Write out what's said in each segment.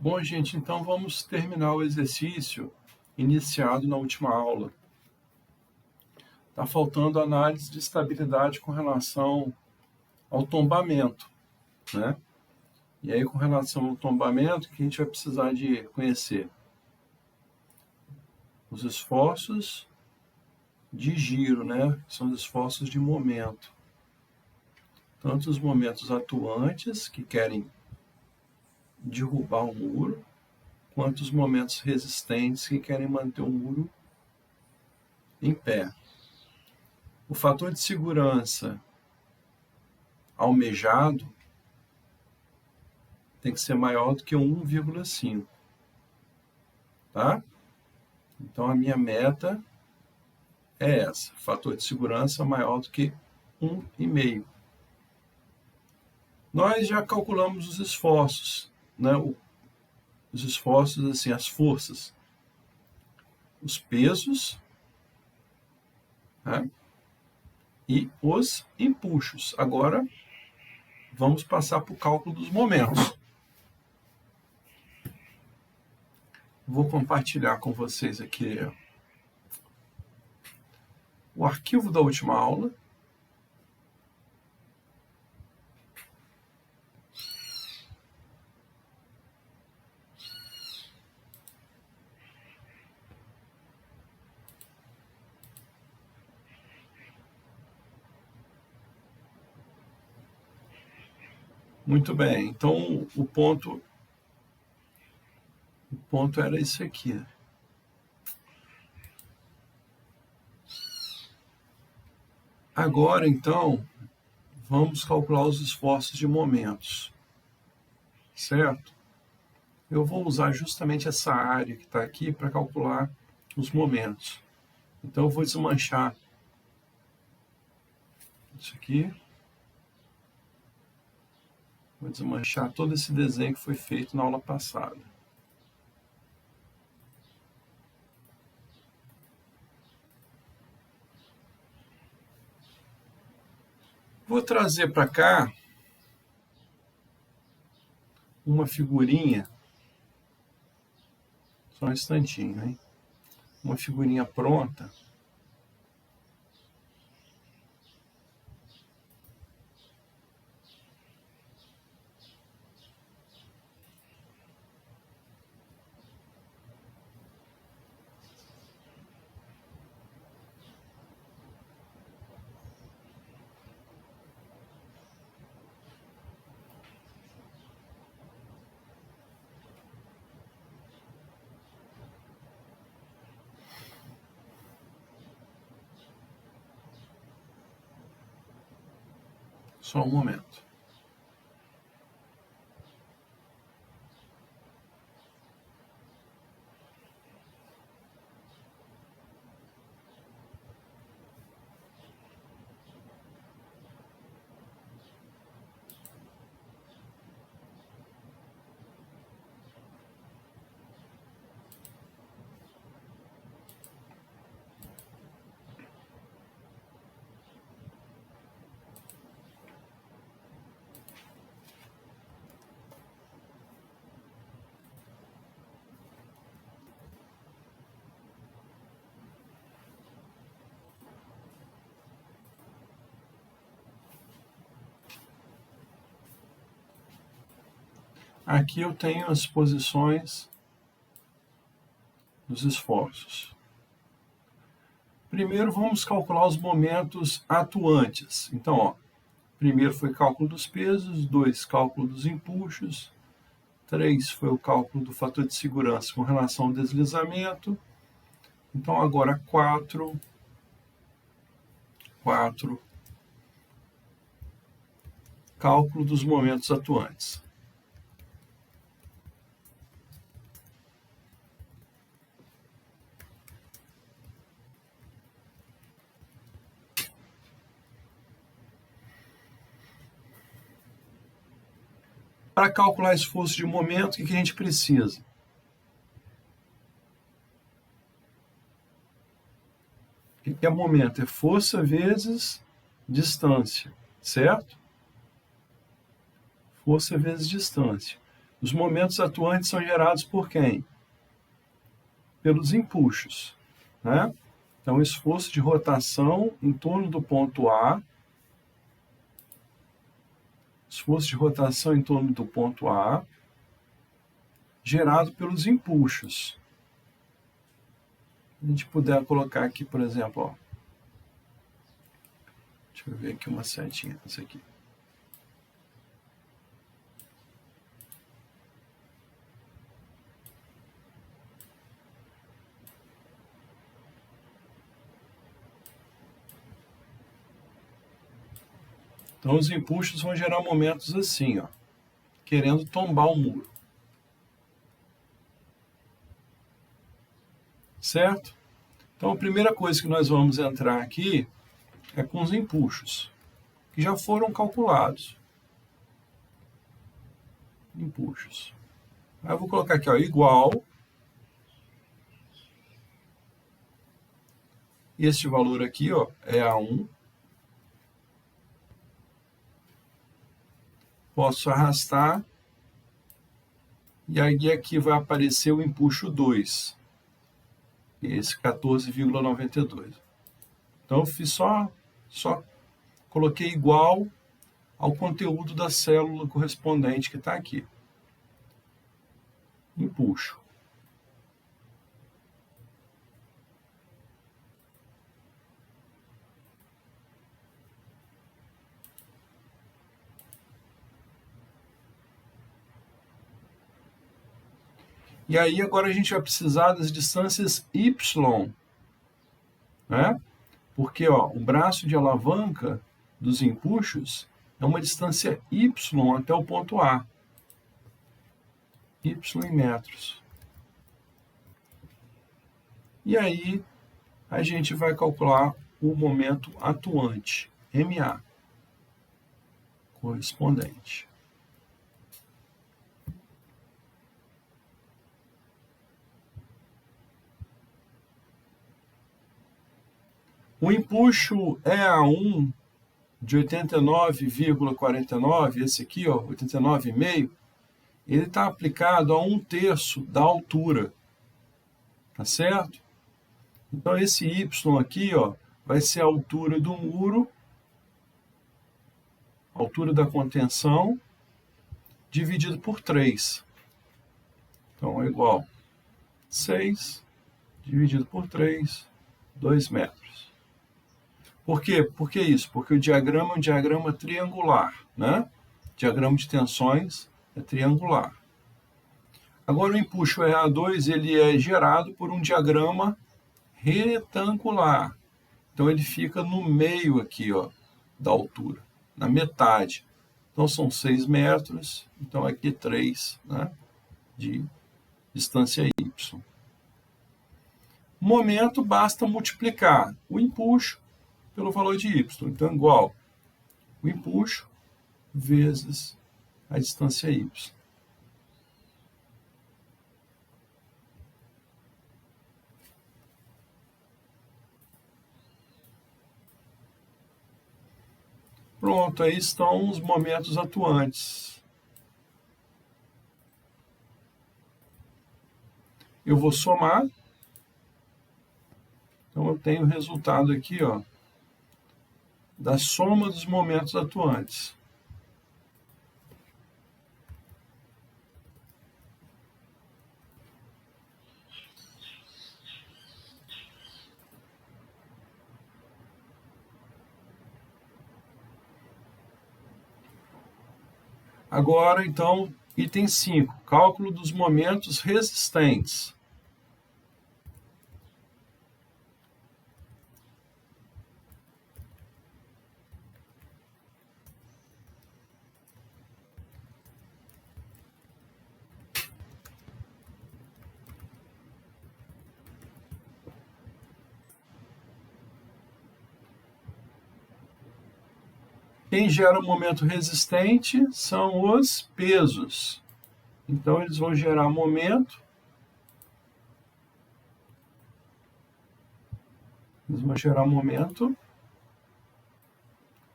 Bom, gente, então vamos terminar o exercício iniciado na última aula. Está faltando análise de estabilidade com relação ao tombamento, né? E aí, com relação ao tombamento, o que a gente vai precisar de conhecer? Os esforços de giro, né? São os esforços de momento. Tanto os momentos atuantes, que querem derrubar o muro, quanto os momentos resistentes, que querem manter o muro em pé. O fator de segurança almejado tem que ser maior do que 1,5, tá? Então, a minha meta é essa, fator de segurança maior do que 1,5. Nós já calculamos os esforços, né? Os esforços, assim, as forças, os pesos, né? E os empuxos. Agora, vamos passar para o cálculo dos momentos. Vou compartilhar com vocês aqui o arquivo da última aula. Muito bem, então o ponto era esse aqui. Agora, então, vamos calcular os esforços de momentos, certo? Eu vou usar justamente essa área que está aqui para calcular os momentos. Então, eu vou desmanchar isso aqui. Vou desmanchar todo esse desenho que foi feito na aula passada. Vou trazer para cá uma figurinha. Só um instantinho, hein? Uma figurinha pronta. Só um momento. Aqui eu tenho as posições dos esforços. Primeiro vamos calcular os momentos atuantes. Então, ó, primeiro foi cálculo dos pesos, 2, cálculo dos empuxos, 3 foi o cálculo do fator de segurança com relação ao deslizamento. Então, agora 4, cálculo dos momentos atuantes. Para calcular esforço de momento, o que a gente precisa? O que é momento? É força vezes distância, certo? Força vezes distância. Os momentos atuantes são gerados por quem? Pelos empuxos, né? Então, o esforço de rotação em torno do ponto A, gerado pelos empuxos. Se a gente puder colocar aqui, por exemplo, ó, deixa eu ver aqui uma setinha, essa aqui. Então, os empuxos vão gerar momentos assim, ó, querendo tombar o muro. Certo? Então, a primeira coisa que nós vamos entrar aqui é com os empuxos, que já foram calculados. Empuxos. Aí eu vou colocar aqui, ó, igual. Este valor aqui, ó, é A1. Posso arrastar. E aí aqui vai aparecer o empuxo 2. Esse 14,92. Então, eu fiz só coloquei igual ao conteúdo da célula correspondente que está aqui. Empuxo. E aí agora a gente vai precisar das distâncias Y, né? Porque ó, o braço de alavanca dos empuxos é uma distância Y até o ponto A. Y em metros. E aí a gente vai calcular o momento atuante, MA, correspondente. O empuxo EA1 de 89,49, esse aqui, ó, 89,5, ele está aplicado a 1/3 da altura, tá certo? Então, esse Y aqui, ó, vai ser a altura do muro, altura da contenção, dividido por 3. Então, é igual 6 dividido por 3, 2 metros. Por quê? Por que isso? Porque o diagrama é um diagrama triangular, né? O diagrama de tensões é triangular. Agora, o empuxo EA2 ele é gerado por um diagrama retangular. Então, ele fica no meio aqui, ó, da altura, na metade. Então, são 6 metros, então aqui 3, né, de distância Y. Momento, basta multiplicar o empuxo pelo valor de Y. Então, igual o empuxo vezes a distância Y. Pronto, aí estão os momentos atuantes. Eu vou somar. Então, eu tenho o resultado aqui, ó, da soma dos momentos atuantes. Agora, então, item 5, cálculo dos momentos resistentes. Quem gera o momento resistente são os pesos. Então, eles vão gerar momento. Eles vão gerar momento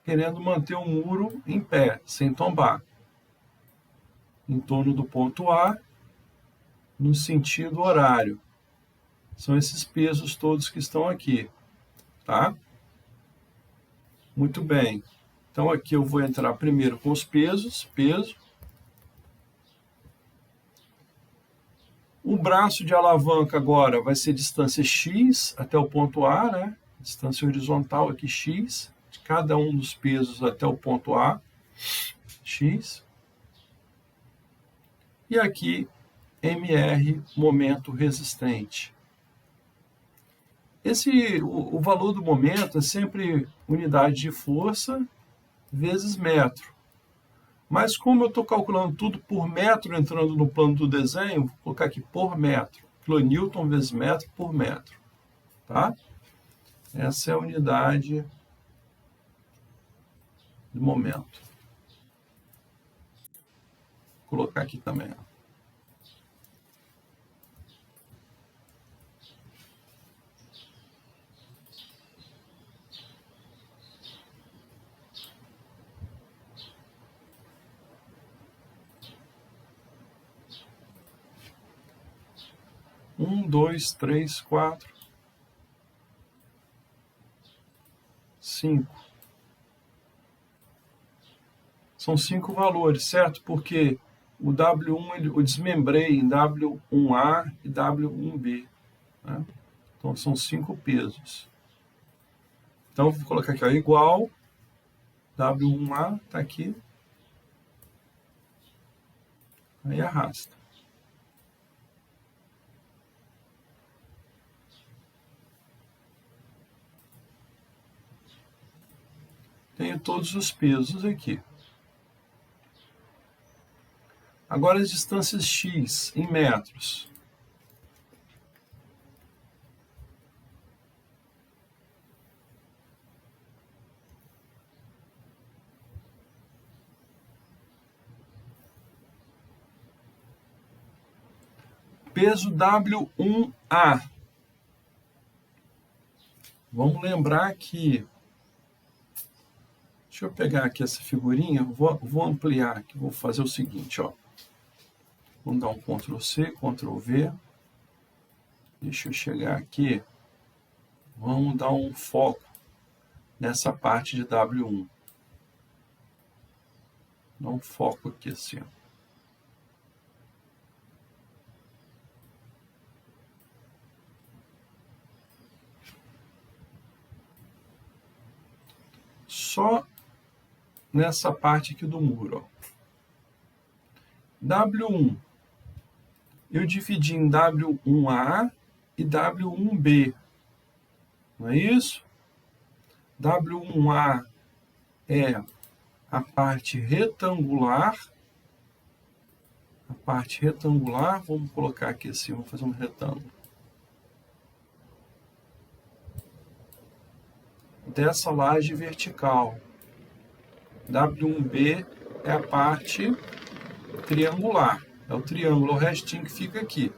querendo manter o muro em pé, sem tombar. em torno do ponto A, no sentido horário. São esses pesos todos que estão aqui, tá? Muito bem. Então, aqui eu vou entrar primeiro com os pesos, peso. O braço de alavanca agora vai ser distância x até o ponto A, né? Distância horizontal aqui, x, de cada um dos pesos até o ponto A, x. E aqui, mr, momento resistente. O valor do momento é sempre unidade de força vezes metro. Mas como eu estou calculando tudo por metro entrando no plano do desenho, vou colocar aqui por metro. Kilonewton vezes metro por metro. Tá? Essa é a unidade de momento. Vou colocar aqui também. 1, 2, 3, 4, 5. São 5 valores, certo? Porque o W1 eu desmembrei em W1A e W1B. Né? Então, são 5 pesos. Então, vou colocar aqui, ó, igual, W1A, está aqui. Aí arrasta. Tenho todos os pesos aqui. Agora as distâncias x em metros. Peso W1A. Vamos lembrar que... Deixa eu pegar aqui essa figurinha, vou ampliar aqui, vou fazer o seguinte, ó. Vamos dar um Ctrl+C, Ctrl+V. Deixa eu chegar aqui. Vamos dar um foco nessa parte de W1. Dá um foco aqui assim, ó. Só nessa parte aqui do muro, ó. W1, eu dividi em W1A e W1B, não é isso? W1A é a parte retangular, vamos colocar aqui assim, vamos fazer um retângulo. Dessa laje vertical. W1B é a parte triangular. É o triângulo, o restinho que fica aqui.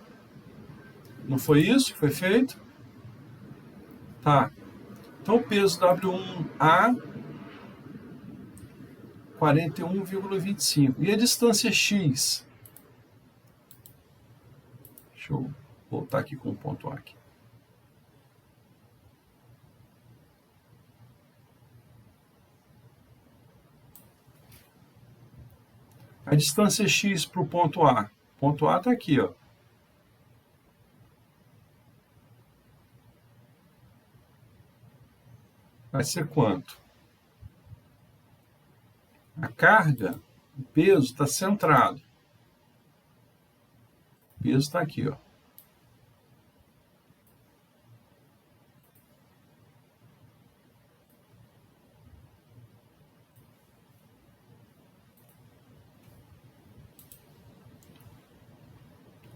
Não foi isso que foi feito? Tá. Então, o peso W1A, 41,25. E a distância x? Deixa eu voltar aqui com o ponto A aqui. A distância x para o ponto A. O ponto A está aqui, ó. Vai ser quanto? A carga, o peso está centrado. O peso está aqui, ó.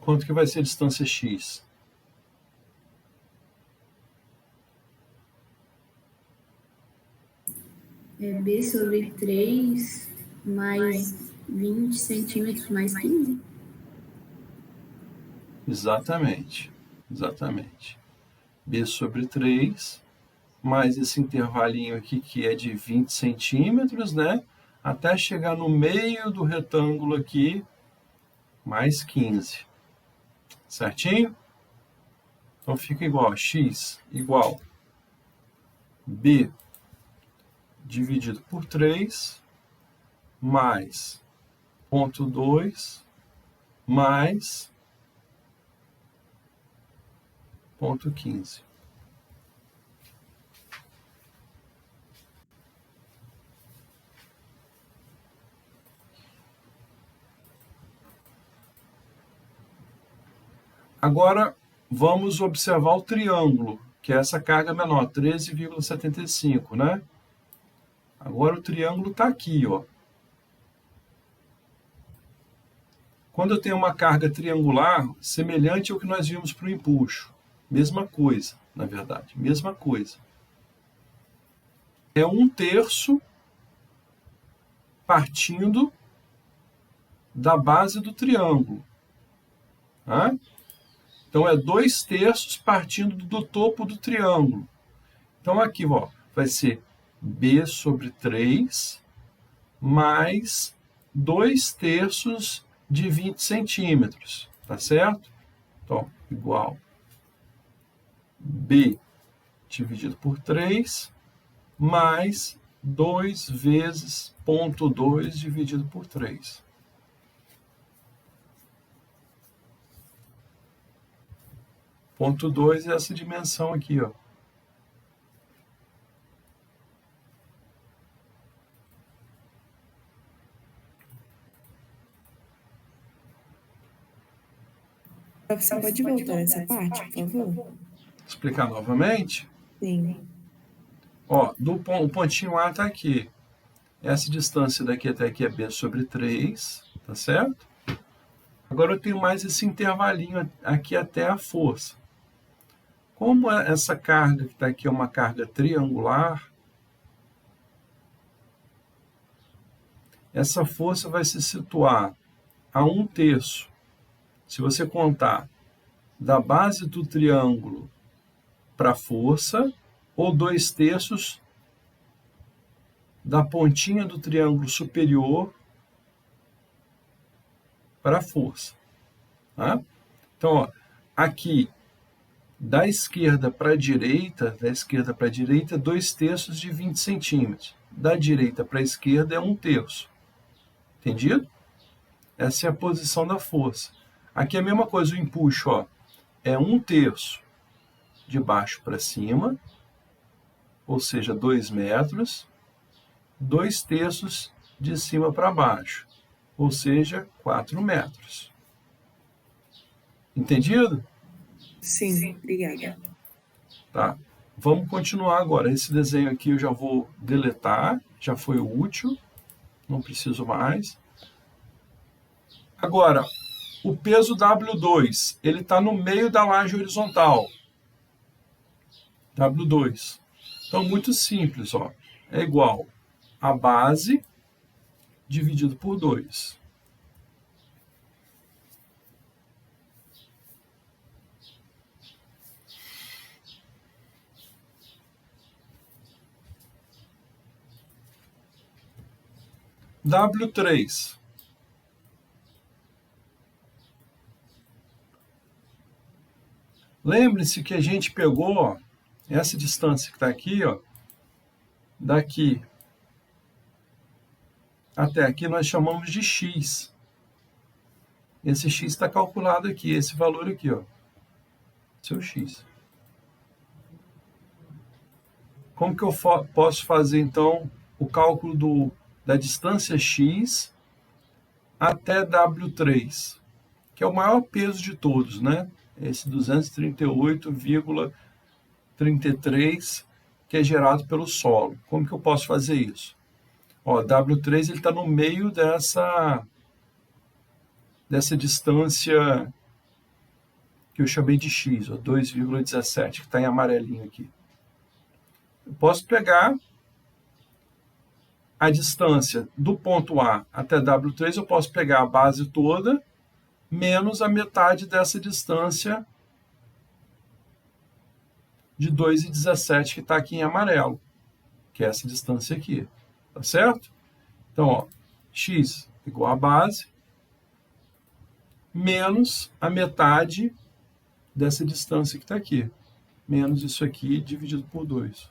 Quanto que vai ser a distância x? É B sobre 3 mais 20 centímetros mais 15? Exatamente. Exatamente. B sobre 3, mais esse intervalinho aqui que é de 20 centímetros, né? Até chegar no meio do retângulo aqui, mais 15. Certinho? Então fica igual a x igual b dividido por 3 mais 0,2 mais 0,15. Agora, vamos observar o triângulo, que é essa carga menor, 13,75, né? Agora o triângulo está aqui, ó. Quando eu tenho uma carga triangular, semelhante ao que nós vimos para o empuxo. Mesma coisa, na verdade, mesma coisa. É 1/3 partindo da base do triângulo. Tá? Então, é 2/3 partindo do topo do triângulo. Então, aqui ó, vai ser b sobre 3 mais 2/3 de 20 centímetros. Tá certo? Então, igual b dividido por 3 mais 2 vezes 0,2 dividido por 3. Ponto 2 é essa dimensão aqui, ó. Você pode voltar nessa parte, por favor? Explicar novamente? Sim. Ó, o pontinho A está aqui. Essa distância daqui até aqui é b sobre 3, tá certo? Agora eu tenho mais esse intervalinho aqui até a força. Como essa carga que está aqui é uma carga triangular, essa força vai se situar a 1/3. Se você contar da base do triângulo para a força, ou 2/3 da pontinha do triângulo superior para a força. Tá? Então, ó, aqui, da esquerda para a direita, 2/3 de 20 centímetros. Da direita para a esquerda é 1/3. Entendido? Essa é a posição da força. Aqui é a mesma coisa, o empuxo, ó, é 1/3 de baixo para cima, ou seja, 2 metros, 2/3 de cima para baixo, ou seja, 4 metros. Entendido? Sim, obrigada. Tá. Vamos continuar agora. Esse desenho aqui eu já vou deletar, já foi útil, não preciso mais. Agora, o peso W2, ele está no meio da laje horizontal. W2. Então, muito simples, ó. É igual a base dividido por 2. W3. Lembre-se que a gente pegou ó, essa distância que está aqui, ó, daqui até aqui nós chamamos de x. Esse x está calculado aqui, esse valor aqui, ó, seu x. Como que eu posso fazer, então, o cálculo da distância x até W3, que é o maior peso de todos, né? Esse 238,33 que é gerado pelo solo. Como que eu posso fazer isso? Ó, W3 ele está no meio dessa distância que eu chamei de x, 2,17, que está em amarelinho aqui. Eu posso pegar a distância do ponto A até W3, eu posso pegar a base toda, menos a metade dessa distância de 2,17 que está aqui em amarelo, que é essa distância aqui. Tá certo? Então, ó, x igual a base menos a metade dessa distância que está aqui, menos isso aqui dividido por 2.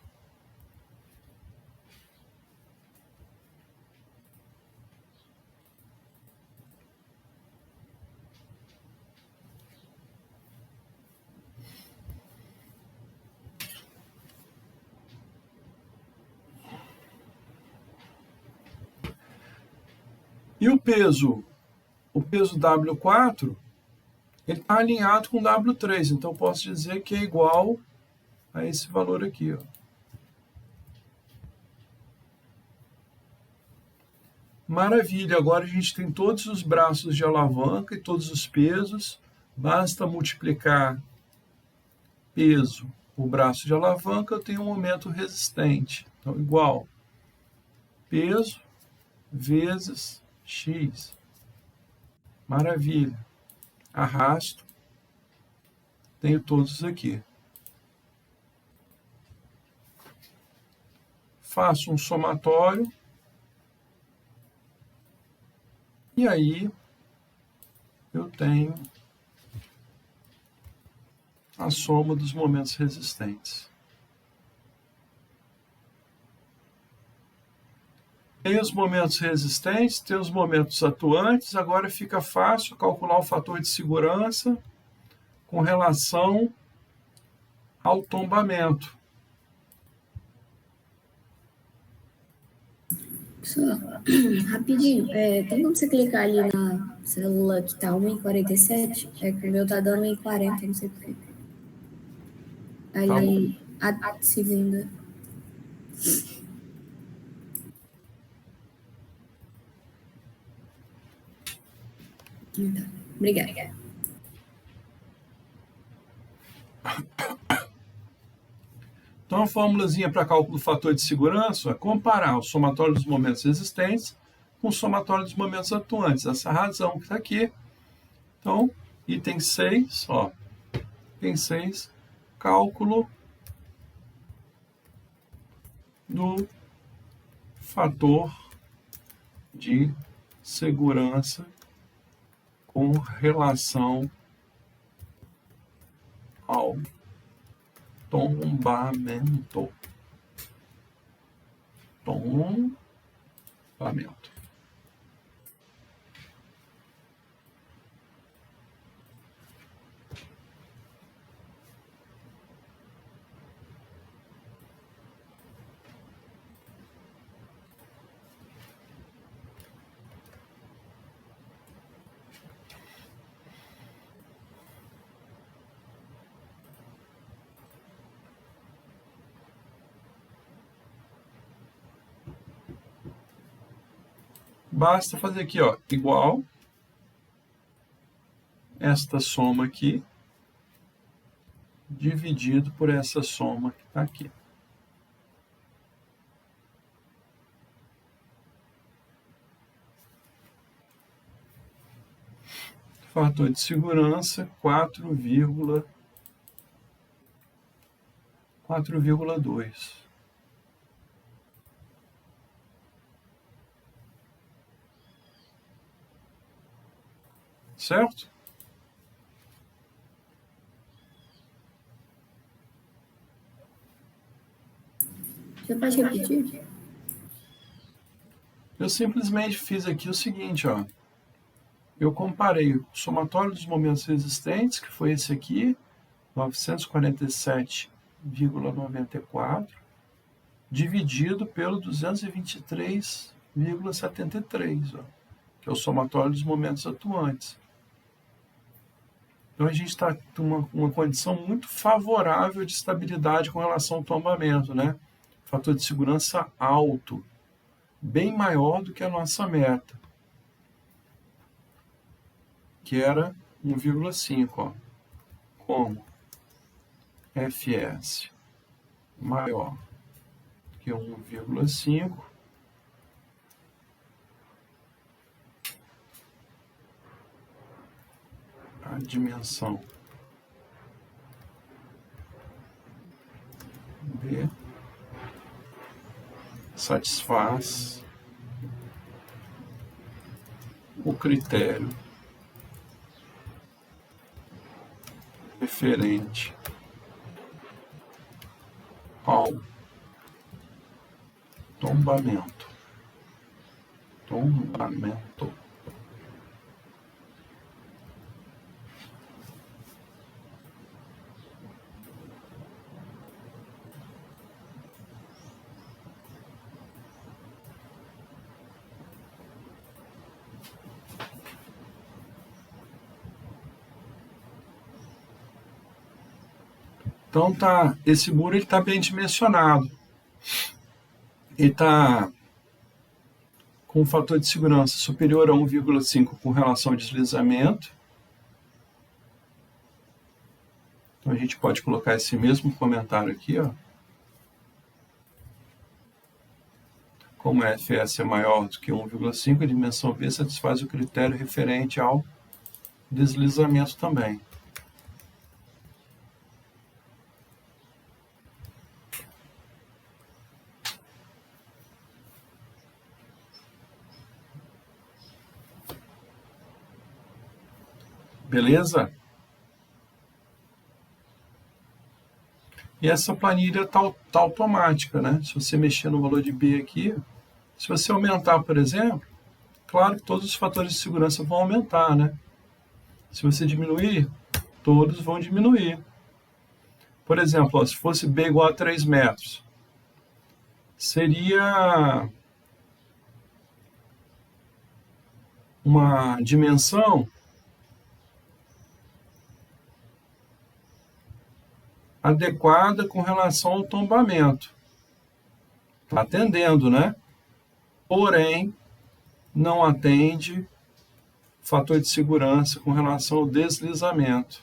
E o peso W4, ele está alinhado com W3, então eu posso dizer que é igual a esse valor aqui, ó. Maravilha, agora a gente tem todos os braços de alavanca e todos os pesos, basta multiplicar peso por braço de alavanca, eu tenho um momento resistente. Então, igual peso vezes X. Maravilha. Arrasto, tenho todos aqui. Faço um somatório. E aí, eu tenho a soma dos momentos resistentes. Tem os momentos resistentes, tem os momentos atuantes, agora fica fácil calcular o fator de segurança com relação ao tombamento. Só, rapidinho, tem como você clicar ali na célula que tá 1,47? É que o meu tá dando 1,40, não sei porquê. Aí, a segunda. Então, obrigada. Então, a formulazinha para cálculo do fator de segurança é comparar o somatório dos momentos existentes com o somatório dos momentos atuantes. Essa razão que está aqui. Então, item 6, ó. Item 6, cálculo do fator de segurança com relação ao tombamento. Tombamento. Basta fazer aqui, ó, igual esta soma aqui, dividido por essa soma que está aqui. Fator de segurança, 4,2. Certo? Você pode repetir? Eu simplesmente fiz aqui o seguinte, ó. Eu comparei o somatório dos momentos resistentes, que foi esse aqui, 947,94, dividido pelo 223,73, ó, que é o somatório dos momentos atuantes. Então, a gente está com uma condição muito favorável de estabilidade com relação ao tombamento, né? Fator de segurança alto, bem maior do que a nossa meta, que era 1,5, ó. Como Fs maior que 1,5, a dimensão B satisfaz o critério referente ao tombamento. Então, esse muro está bem dimensionado. Ele está com um fator de segurança superior a 1,5 com relação ao deslizamento. Então, a gente pode colocar esse mesmo comentário aqui, ó. Como a FS é maior do que 1,5, a dimensão V satisfaz o critério referente ao deslizamento também. Beleza? E essa planilha tá automática, né? Se você mexer no valor de B aqui, se você aumentar, por exemplo, claro que todos os fatores de segurança vão aumentar, né? Se você diminuir, todos vão diminuir. Por exemplo, ó, se fosse B igual a 3 metros, seria uma dimensão adequada com relação ao tombamento. Está atendendo, né? Porém, não atende fator de segurança com relação ao deslizamento.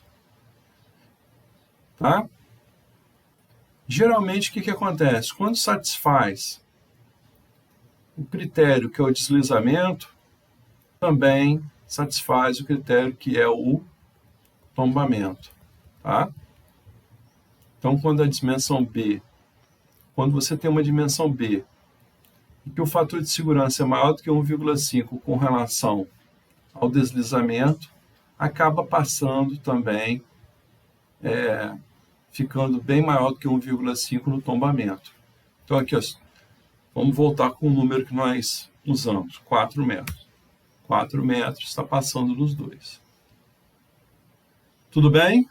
Tá? Geralmente, o que acontece? Quando satisfaz o critério que é o deslizamento, também satisfaz o critério que é o tombamento. Tá? Então, quando a dimensão B, quando você tem uma dimensão B, e que o fator de segurança é maior do que 1,5 com relação ao deslizamento, acaba passando também, ficando bem maior do que 1,5 no tombamento. Então, aqui, ó, vamos voltar com o número que nós usamos, 4 metros. 4 metros está passando nos dois. Tudo bem?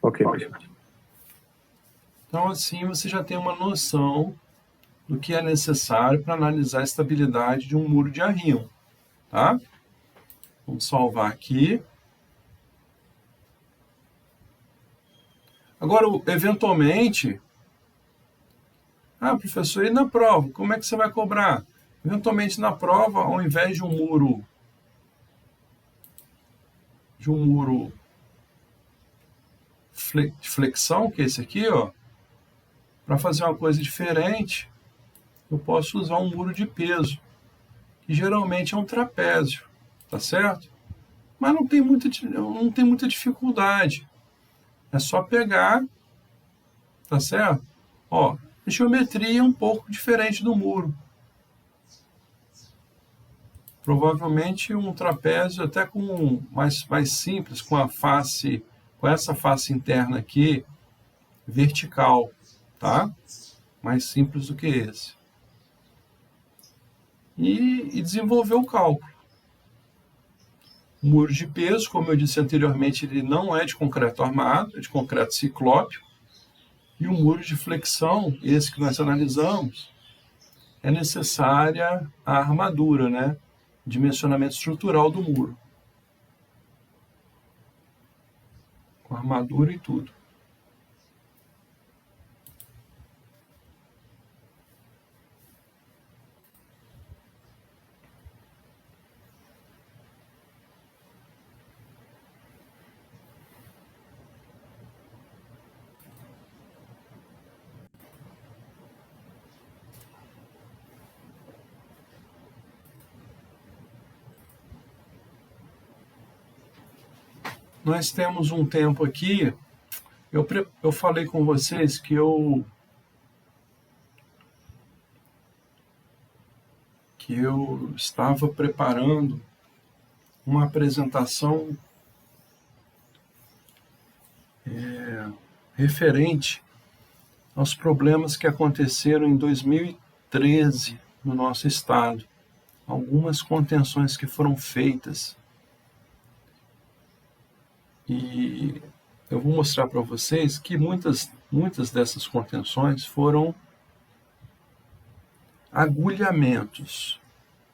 Ok. Então, assim, você já tem uma noção do que é necessário para analisar a estabilidade de um muro de arrimo. Tá? Vamos salvar aqui. Agora, eventualmente... Ah, professor, e na prova? Como é que você vai cobrar? Eventualmente, na prova, ao invés de um muro de flexão, que é esse aqui, ó, para fazer uma coisa diferente, eu posso usar um muro de peso, que geralmente é um trapézio, tá certo? Mas não tem muita dificuldade. É só pegar, tá certo? Ó, a geometria é um pouco diferente do muro. Provavelmente um trapézio até com mais simples, com essa face interna aqui, vertical, tá? Mais simples do que esse. E desenvolver o cálculo. O muro de peso, como eu disse anteriormente, ele não é de concreto armado, é de concreto ciclópio. E o muro de flexão, esse que nós analisamos, é necessária a armadura, né? Dimensionamento estrutural do muro. Com armadura e tudo. Nós temos um tempo aqui, eu falei com vocês que eu estava preparando uma apresentação referente aos problemas que aconteceram em 2013 no nosso estado. Algumas contenções que foram feitas. E eu vou mostrar para vocês que muitas dessas contenções foram agulhamentos,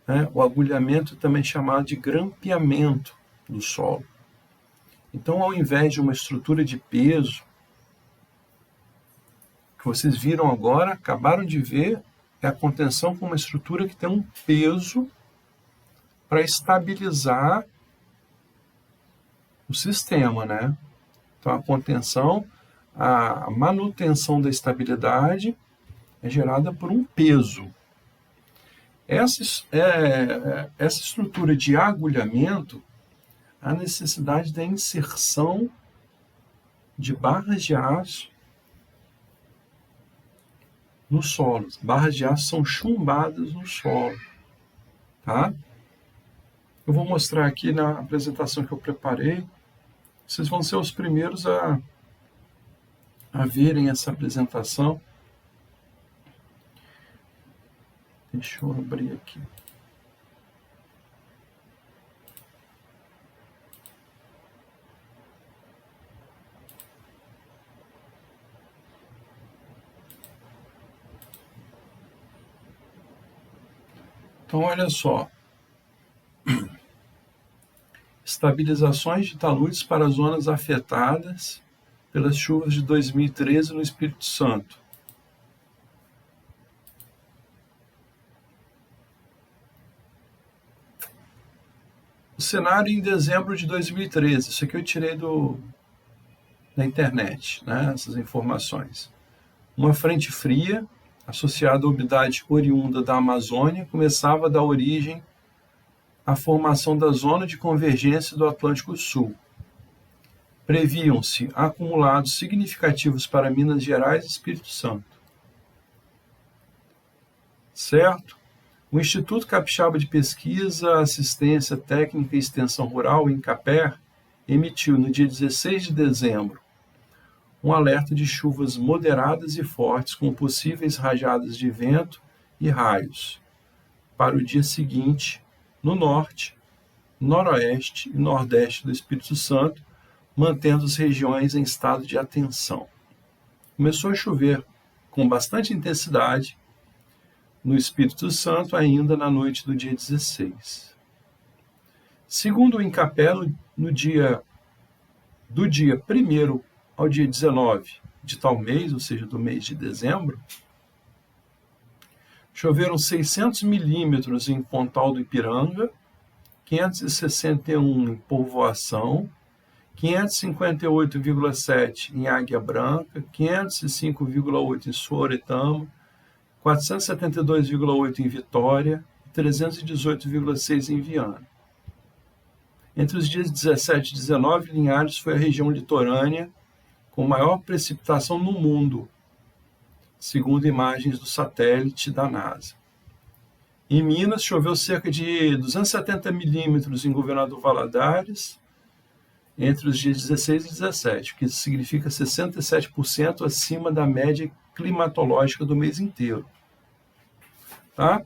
né? O agulhamento também é chamado de grampeamento do solo. Então, ao invés de uma estrutura de peso, que vocês viram agora, acabaram de ver, é a contenção com uma estrutura que tem um peso para estabilizar o sistema, né? Então, a contenção, a manutenção da estabilidade é gerada por um peso. Essa estrutura de agulhamento, a necessidade da inserção de barras de aço no solo. Barras de aço são chumbadas no solo, tá? Eu vou mostrar aqui na apresentação que eu preparei. Vocês vão ser os primeiros a verem essa apresentação. Deixa eu abrir aqui. Então, olha só. Estabilizações de taludes para zonas afetadas pelas chuvas de 2013 no Espírito Santo. O cenário em dezembro de 2013. Isso aqui eu tirei da internet, né? Essas informações. Uma frente fria, associada à umidade oriunda da Amazônia, começava a dar origem à formação da zona de convergência do Atlântico Sul. Previam-se acumulados significativos para Minas Gerais e Espírito Santo. Certo? O Instituto Capixaba de Pesquisa, Assistência Técnica e Extensão Rural, o INCAPER, emitiu no dia 16 de dezembro um alerta de chuvas moderadas e fortes com possíveis rajadas de vento e raios para o dia seguinte no norte, noroeste e nordeste do Espírito Santo, mantendo as regiões em estado de atenção. Começou a chover com bastante intensidade no Espírito Santo ainda na noite do dia 16. Segundo o INCAPé, do dia 1º ao dia 19 de tal mês, ou seja, do mês de dezembro, choveram 600 milímetros em Pontal do Ipiranga, 561 em Povoação, 558,7 em Águia Branca, 505,8 em Sooretama, 472,8 em Vitória e 318,6 em Viana. Entre os dias 17 e 19, Linhares foi a região litorânea com maior precipitação no mundo, segundo imagens do satélite da NASA. Em Minas, choveu cerca de 270 milímetros em Governador Valadares, entre os dias 16 e 17, o que significa 67% acima da média climatológica do mês inteiro. Tá?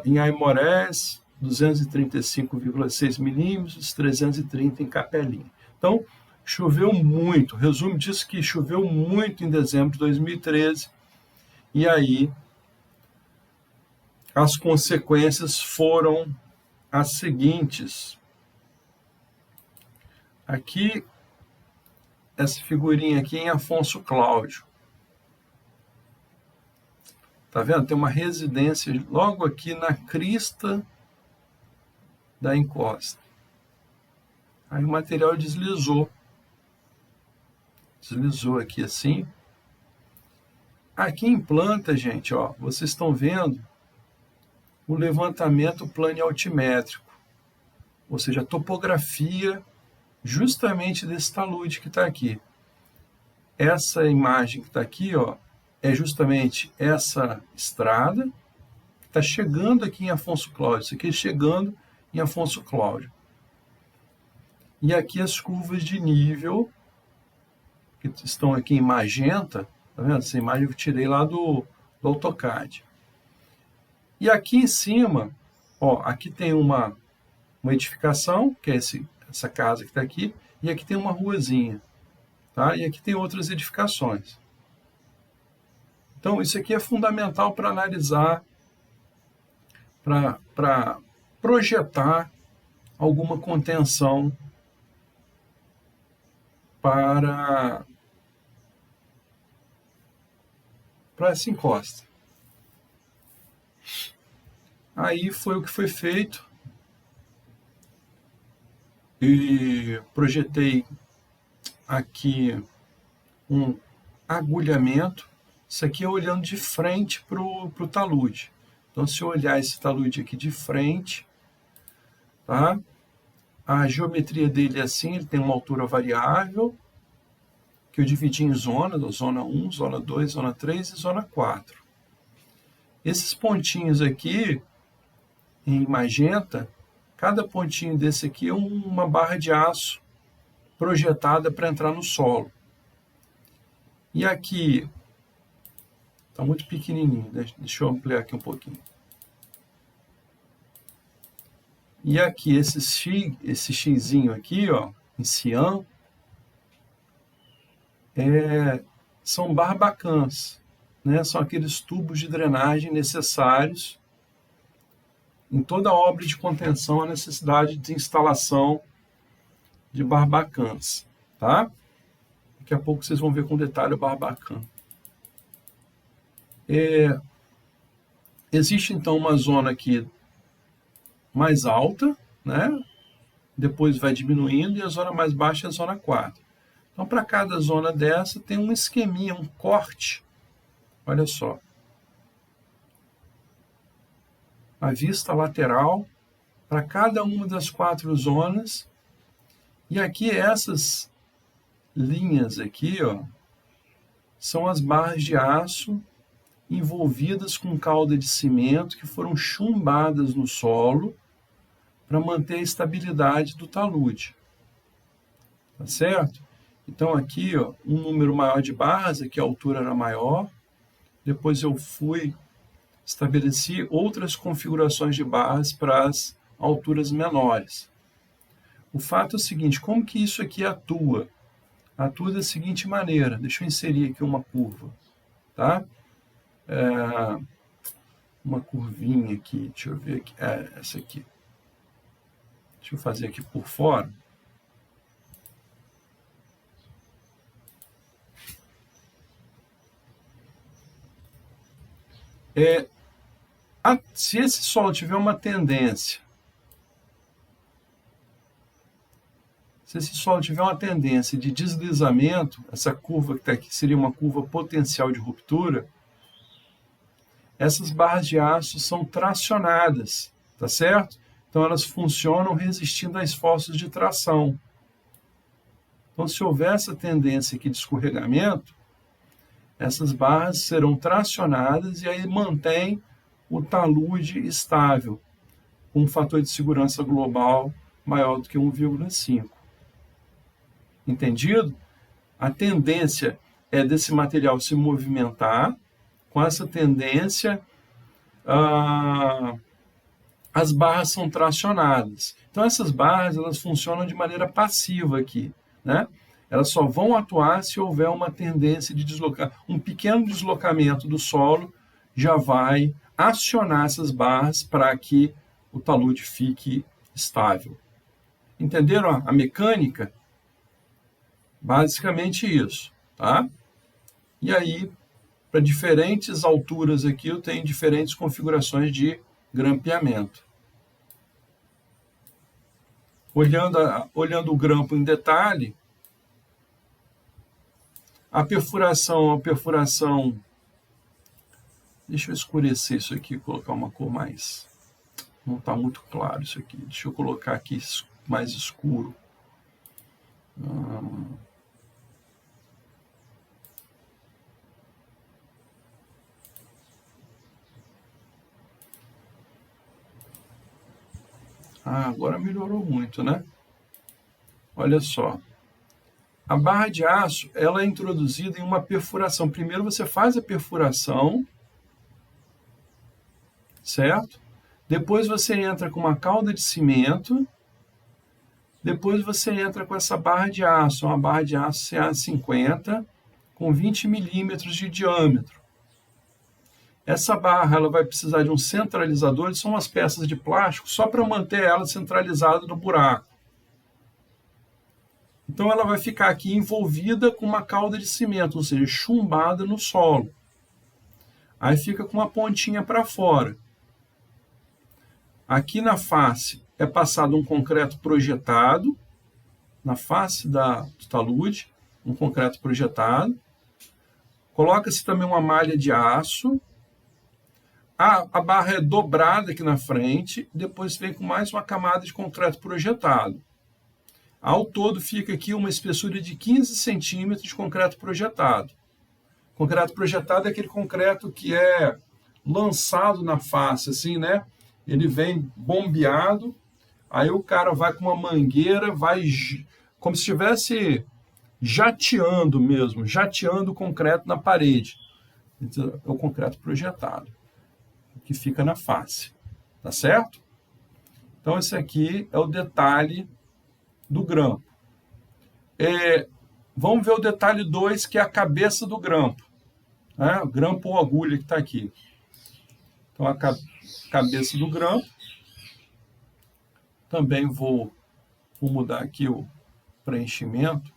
Em Aimorés, 235,6 milímetros, 330 em Capelinha. Então, choveu muito. Resumo disso que choveu muito em dezembro de 2013. E aí, as consequências foram as seguintes. Aqui, essa figurinha aqui em Afonso Cláudio. Tá vendo? Tem uma residência logo aqui na crista da encosta. Aí o material deslizou. Deslizou aqui assim. Aqui em planta, gente, ó, vocês estão vendo o levantamento planialtimétrico, ou seja, a topografia justamente desse talude que está aqui. Essa imagem que está aqui, ó, é justamente essa estrada que está chegando aqui em Afonso Cláudio. Isso aqui chegando em Afonso Cláudio. E aqui as curvas de nível, que estão aqui em magenta, tá vendo? Essa imagem eu tirei lá do AutoCAD. E aqui em cima, ó, aqui tem uma edificação, que é essa casa que está aqui, e aqui tem uma ruazinha, tá? E aqui tem outras edificações. Então, isso aqui é fundamental para analisar, para projetar alguma contenção para essa encosta. Aí foi o que foi feito e projetei aqui um agulhamento. Isso aqui é olhando de frente para o talude. Então, se eu olhar esse talude aqui de frente, tá? A geometria dele é assim, ele tem uma altura variável, que eu dividi em zonas, zona 1, zona 2, zona 3 e zona 4. Esses pontinhos aqui, em magenta, cada pontinho desse aqui é uma barra de aço projetada para entrar no solo. E aqui, está muito pequenininho, deixa eu ampliar aqui um pouquinho. E aqui, esse xizinho aqui, ó, em cian, são barbacãs, né? São aqueles tubos de drenagem necessários. Em toda obra de contenção, a necessidade de instalação de barbacãs, tá? Daqui a pouco vocês vão ver com detalhe o barbacã. Existe, então, uma zona aqui mais alta, né? Depois vai diminuindo, e a zona mais baixa é a zona 4. Então, para cada zona dessa, tem um esqueminha, um corte. Olha só. A vista lateral para cada uma das 4 zonas. E aqui, essas linhas aqui, ó, são as barras de aço envolvidas com calda de cimento que foram chumbadas no solo para manter a estabilidade do talude. Tá certo? Então, aqui, ó, um número maior de barras, aqui a altura era maior. Depois eu estabeleci outras configurações de barras para as alturas menores. O fato é o seguinte, como que isso aqui atua? Atua da seguinte maneira, deixa eu inserir aqui uma curva, tá? Uma curvinha aqui, deixa eu ver aqui, essa aqui. Deixa eu fazer aqui por fora. Se esse solo tiver uma tendência, de deslizamento, essa curva que está aqui seria uma curva potencial de ruptura, essas barras de aço são tracionadas, tá certo? Então elas funcionam resistindo a esforços de tração. Então, se houver essa tendência aqui de escorregamento, essas barras serão tracionadas e aí mantém o talude estável, com um fator de segurança global maior do que 1,5. Entendido? A tendência é desse material se movimentar. Com essa tendência, as barras são tracionadas. Então, essas barras elas funcionam de maneira passiva aqui, né? Elas só vão atuar se houver uma tendência de deslocar. Um pequeno deslocamento do solo já vai acionar essas barras para que o talude fique estável. Entenderam a mecânica? Basicamente isso, tá? E aí, para diferentes alturas aqui, eu tenho diferentes configurações de grampeamento. Olhando o grampo em detalhe, a perfuração, deixa eu escurecer isso aqui, colocar uma cor mais, não está muito claro isso aqui, deixa eu colocar aqui mais escuro. Agora melhorou muito, né? Olha só. A barra de aço, ela é introduzida em uma perfuração. Primeiro você faz a perfuração, certo? Depois você entra com uma calda de cimento. Depois você entra com essa barra de aço, uma barra de aço CA50 com 20 milímetros de diâmetro. Essa barra ela vai precisar de um centralizador, são umas peças de plástico, só para manter ela centralizada no buraco. Então ela vai ficar aqui envolvida com uma calda de cimento, ou seja, chumbada no solo. Aí fica com uma pontinha para fora. Aqui na face é passado um concreto projetado, na face do talude, um concreto projetado. Coloca-se também uma malha de aço. A barra é dobrada aqui na frente, depois vem com mais uma camada de concreto projetado. Ao todo fica aqui uma espessura de 15 centímetros de concreto projetado. Concreto projetado é aquele concreto que é lançado na face, assim, né? Ele vem bombeado, aí o cara vai com uma mangueira, vai como se estivesse jateando mesmo, jateando o concreto na parede. Então, é o concreto projetado, que fica na face, tá certo? Então, esse aqui é o detalhe do grampo. Vamos ver o detalhe 2, que é a cabeça do grampo. Né? O grampo ou agulha que está aqui. Então, a cabeça do grampo. Também vou mudar aqui o preenchimento.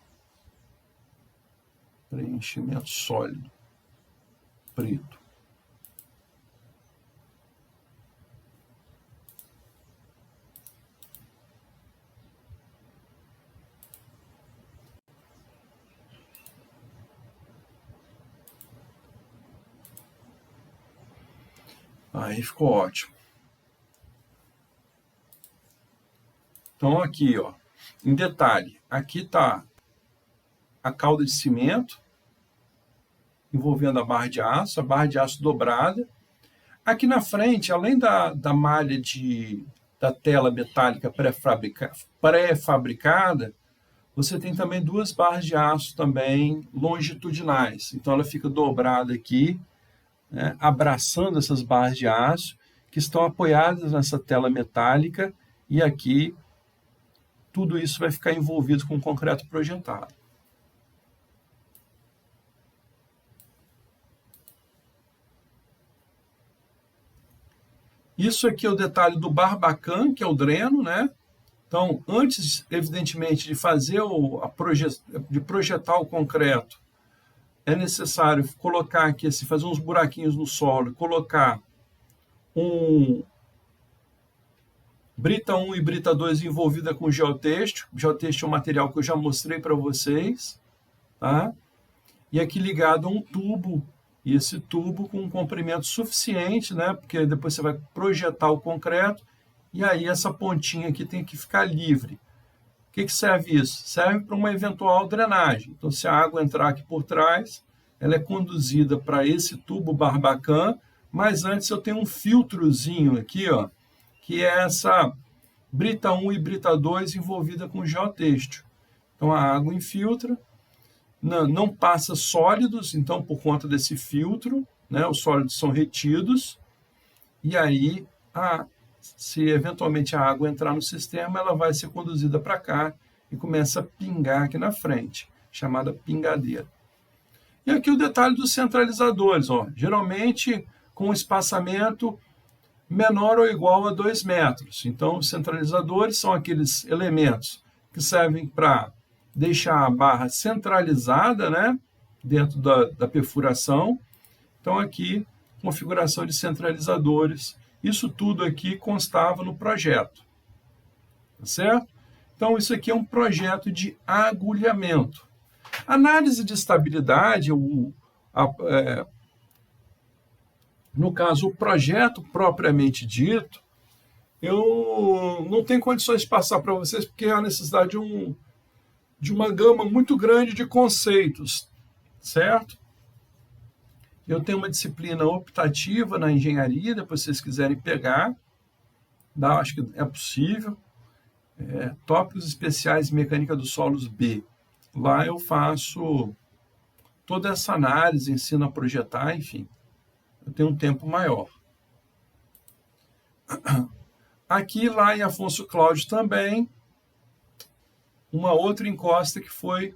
Preenchimento sólido. Preto. Aí ficou ótimo. Então aqui, ó, em detalhe, aqui está a calda de cimento envolvendo a barra de aço dobrada. Aqui na frente, além da malha da tela metálica pré-fabricada, você tem também 2 barras de aço também longitudinais. Então ela fica dobrada aqui, né, abraçando essas barras de aço que estão apoiadas nessa tela metálica, e aqui tudo isso vai ficar envolvido com concreto projetado. Isso aqui é o detalhe do barbacan, que é o dreno, né? Então, antes, evidentemente, de fazer de projetar o concreto, é necessário colocar aqui, assim, fazer uns buraquinhos no solo, colocar um brita 1 e brita 2 envolvida com geotêxtil. Geotêxtil é um material que eu já mostrei para vocês, tá? E aqui ligado a um tubo, e esse tubo com um comprimento suficiente, né? Porque depois você vai projetar o concreto, e aí essa pontinha aqui tem que ficar livre. O que serve isso? Serve para uma eventual drenagem. Então, se a água entrar aqui por trás, ela é conduzida para esse tubo barbacan, mas antes eu tenho um filtrozinho aqui, ó, que é essa brita 1 e brita 2 envolvida com geotêxtil. Então, a água infiltra, não passa sólidos, então, por conta desse filtro, né, os sólidos são retidos, e aí, se eventualmente a água entrar no sistema, ela vai ser conduzida para cá e começa a pingar aqui na frente, chamada pingadeira. E aqui o detalhe dos centralizadores, ó, geralmente com um espaçamento menor ou igual a 2 metros. Então, os centralizadores são aqueles elementos que servem para deixar a barra centralizada, né, dentro da perfuração. Então, aqui, configuração de centralizadores. Isso tudo aqui constava no projeto. Tá certo? Então, isso aqui é um projeto de agulhamento. Análise de estabilidade, no caso, o projeto propriamente dito, eu não tenho condições de passar para vocês, porque há necessidade de uma gama muito grande de conceitos, certo? Eu tenho uma disciplina optativa na engenharia, depois se vocês quiserem pegar, Acho que é possível. Tópicos especiais em mecânica dos solos B. Lá eu faço toda essa análise, ensino a projetar, enfim. Eu tenho um tempo maior. Aqui, lá em Afonso Cláudio também, uma outra encosta que foi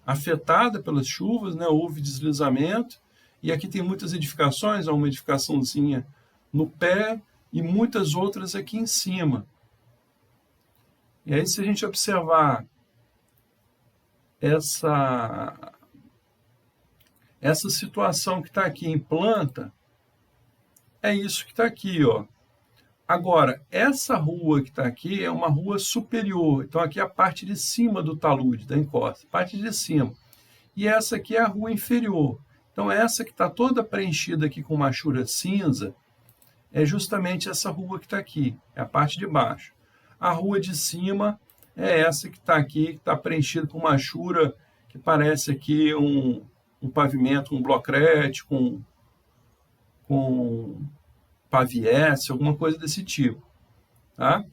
afetada pelas chuvas, né? Houve deslizamento, e aqui tem muitas edificações, uma edificaçãozinha no pé e muitas outras aqui em cima. E aí, se a gente observar essa situação que está aqui em planta, é isso que está aqui, ó. Agora, essa rua que está aqui é uma rua superior. Então, aqui é a parte de cima do talude, da encosta, parte de cima. E essa aqui é a rua inferior. Então, essa que está toda preenchida aqui com machura cinza, é justamente essa rua que está aqui, é a parte de baixo. A rua de cima é essa que está aqui, que está preenchida com machura, que parece aqui um pavimento, um blocrete, com paviesse, alguma coisa desse tipo. Tá?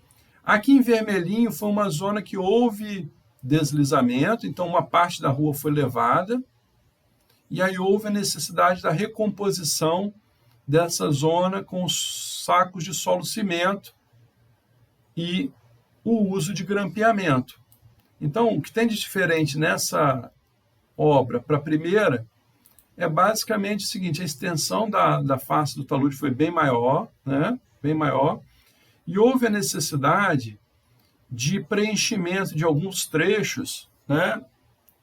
Aqui em vermelhinho foi uma zona que houve deslizamento, então uma parte da rua foi levada, e aí houve a necessidade da recomposição dessa zona com sacos de solo cimento e o uso de grampeamento. Então, o que tem de diferente nessa obra para a primeira é basicamente o seguinte: a extensão da face do talude foi bem maior, né? Bem maior, e houve a necessidade de preenchimento de alguns trechos, né?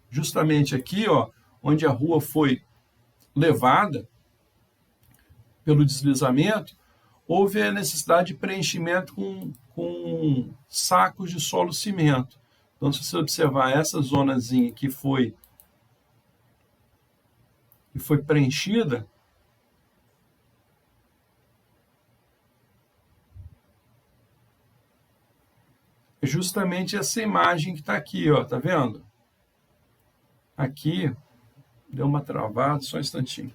Justamente aqui, ó, onde a rua foi levada pelo deslizamento, houve a necessidade de preenchimento com sacos de solo cimento. Então, se você observar essa zonazinha que foi preenchida, é justamente essa imagem que está aqui, ó, tá vendo? Aqui, deu uma travada, só um instantinho.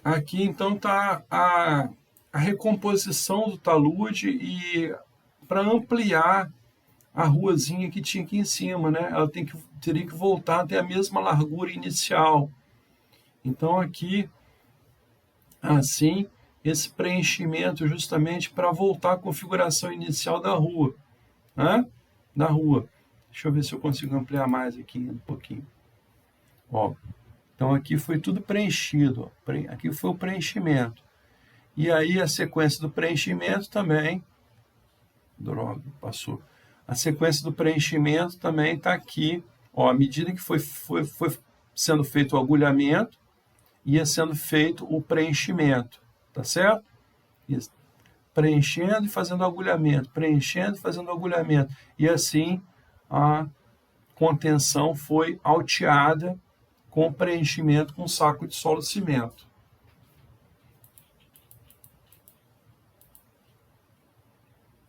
Aqui, então, está a recomposição do talude e para ampliar a ruazinha que tinha aqui em cima, né? Ela teria que voltar até a mesma largura inicial. Então, aqui, assim, esse preenchimento justamente para voltar à configuração inicial da rua, né? Da rua. Deixa eu ver se eu consigo ampliar mais aqui um pouquinho. Ó. Então, aqui foi tudo preenchido. Ó. Aqui foi o preenchimento. E aí, a sequência do preenchimento também... Droga, passou. A sequência do preenchimento também está aqui. Ó, à medida que foi sendo feito o agulhamento, ia sendo feito o preenchimento. Tá certo? Isso. Preenchendo e fazendo agulhamento. Preenchendo e fazendo agulhamento. E assim, a contenção foi alteada com preenchimento com saco de solo cimento.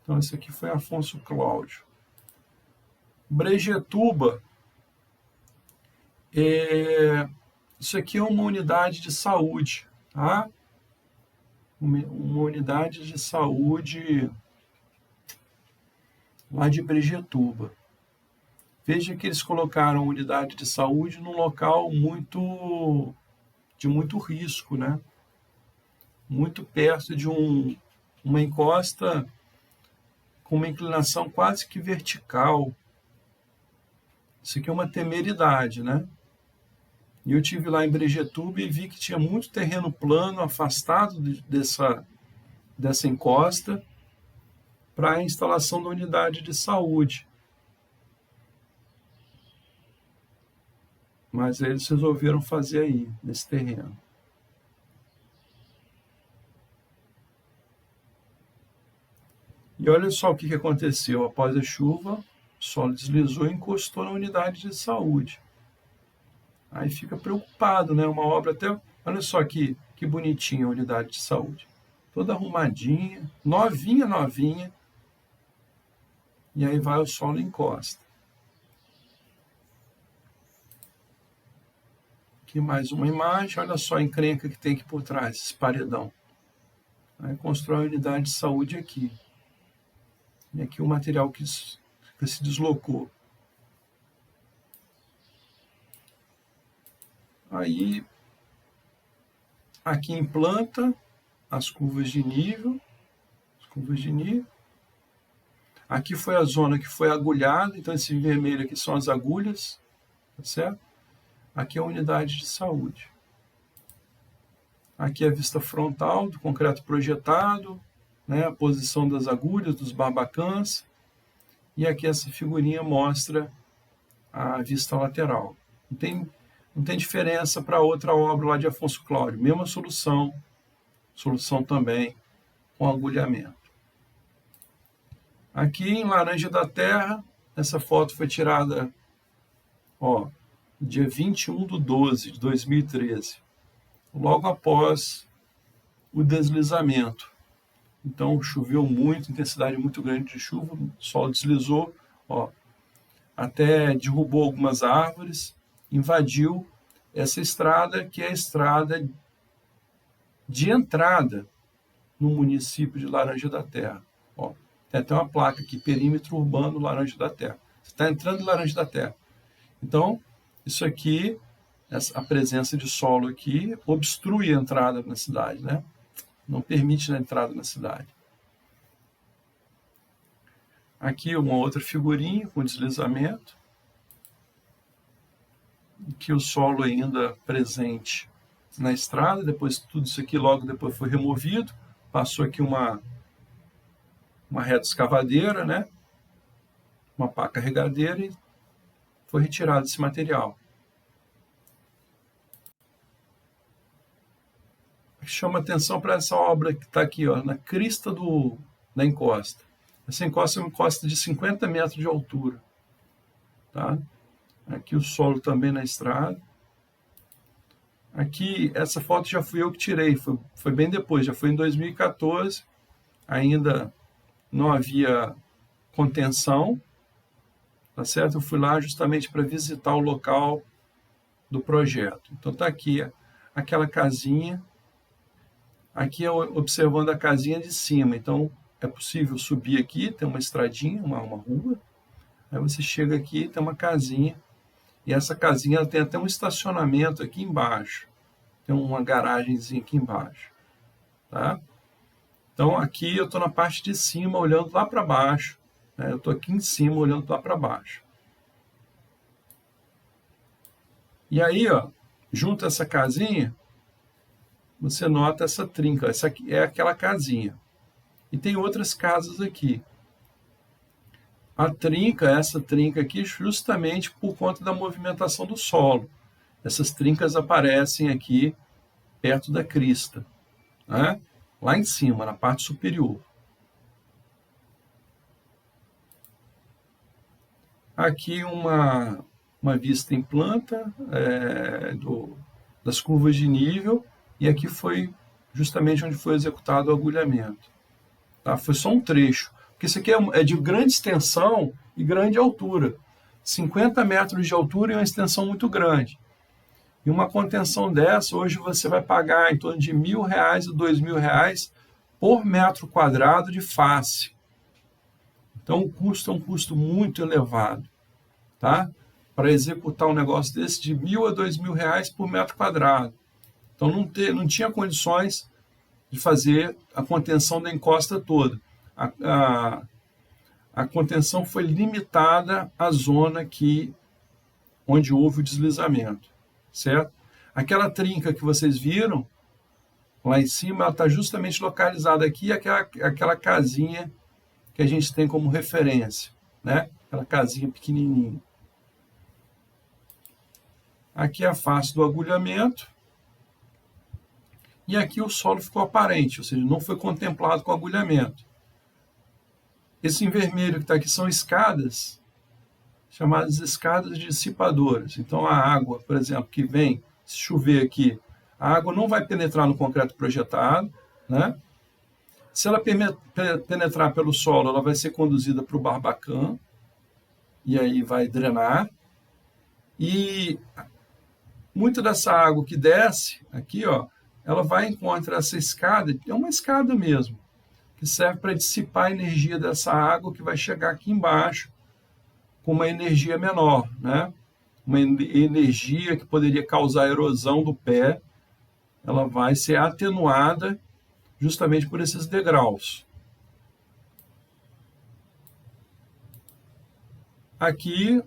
Então, esse aqui foi Afonso Cláudio. Brejetuba, isso aqui é uma unidade de saúde, tá? Uma unidade de saúde lá de Brejetuba. Veja que eles colocaram a unidade de saúde num local de muito risco, né? Muito perto de uma encosta com uma inclinação quase que vertical. Isso aqui é uma temeridade, né? E eu tive lá em Brejetuba e vi que tinha muito terreno plano, afastado dessa encosta, para a instalação da unidade de saúde. Mas eles resolveram fazer aí, nesse terreno. E olha só o que aconteceu após a chuva. O solo deslizou e encostou na unidade de saúde. Aí fica preocupado, né? Uma obra até... Olha só que bonitinha a unidade de saúde. Toda arrumadinha, novinha, novinha. E aí vai o solo e encosta. Aqui mais uma imagem. Olha só a encrenca que tem aqui por trás, esse paredão. Aí constrói a unidade de saúde aqui. E aqui o material que se deslocou. Aí, aqui implanta as curvas de nível. Aqui foi a zona que foi agulhada, então esse vermelho aqui são as agulhas, tá certo? Aqui é a unidade de saúde. Aqui é a vista frontal do concreto projetado, né? A posição das agulhas, dos barbacãs. E aqui essa figurinha mostra a vista lateral. Não tem diferença para outra obra lá de Afonso Cláudio. Mesma solução também com agulhamento. Aqui em Laranja da Terra, essa foto foi tirada dia 21/12 de 2013, logo após o deslizamento. Então choveu muito, intensidade muito grande de chuva, o solo deslizou, até derrubou algumas árvores, invadiu essa estrada, que é a estrada de entrada no município de Laranja da Terra. Tem até uma placa aqui, perímetro urbano Laranja da Terra. Você está entrando em Laranja da Terra. Então, isso aqui, a presença de solo aqui, obstrui a entrada na cidade, né? Não permite a entrada na cidade. Aqui uma outra figurinha com deslizamento. Aqui o solo ainda presente na estrada, depois tudo isso aqui logo depois foi removido, passou aqui uma reta escavadeira, né? Uma pá carregadeira e foi retirado esse material. Chama atenção para essa obra que está aqui, na crista da encosta. Essa encosta é uma encosta de 50 metros de altura. Tá? Aqui o solo também na estrada. Aqui, essa foto já fui eu que tirei, foi bem depois, já foi em 2014, ainda não havia contenção, tá certo? Eu fui lá justamente para visitar o local do projeto. Então está aqui aquela casinha, aqui é observando a casinha de cima, então é possível subir aqui, tem uma estradinha, uma rua, aí você chega aqui, tem uma casinha, e essa casinha ela tem até um estacionamento aqui embaixo, tem uma garagenzinha aqui embaixo, tá? Então aqui eu estou na parte de cima, olhando lá para baixo, né? Eu estou aqui em cima, olhando lá para baixo. E aí, junto a essa casinha, você nota essa trinca, essa aqui é aquela casinha. E tem outras casas aqui. Essa trinca aqui, justamente por conta da movimentação do solo. Essas trincas aparecem aqui perto da crista, né? Lá em cima, na parte superior. Aqui uma vista em planta das curvas de nível, e aqui foi justamente onde foi executado o agulhamento. Tá? Foi só um trecho, porque isso aqui é de grande extensão e grande altura. 50 metros de altura e uma extensão muito grande. E uma contenção dessa, hoje você vai pagar em torno de R$1.000 a R$2.000 por metro quadrado de face. Então o custo é um custo muito elevado, tá? Para executar um negócio desse de R$1.000 a R$2.000 por metro quadrado. Então não tinha condições de fazer a contenção da encosta toda. A contenção foi limitada à zona onde houve o deslizamento, certo? Aquela trinca que vocês viram lá em cima, ela está justamente localizada aqui, aquela casinha que a gente tem como referência, né? Aquela casinha pequenininha. Aqui é a face do agulhamento. E aqui o solo ficou aparente, ou seja, não foi contemplado com agulhamento. Esse em vermelho que está aqui são escadas chamadas escadas dissipadoras. Então, a água, por exemplo, que vem, se chover aqui, a água não vai penetrar no concreto projetado, né? Se ela penetrar pelo solo, ela vai ser conduzida para o barbacã, e aí vai drenar. E muita dessa água que desce aqui, ó, ela vai encontrar essa escada, é uma escada mesmo, que serve para dissipar a energia dessa água que vai chegar aqui embaixo com uma energia menor, né? Uma energia que poderia causar erosão do pé, ela vai ser atenuada justamente por esses degraus. Aqui,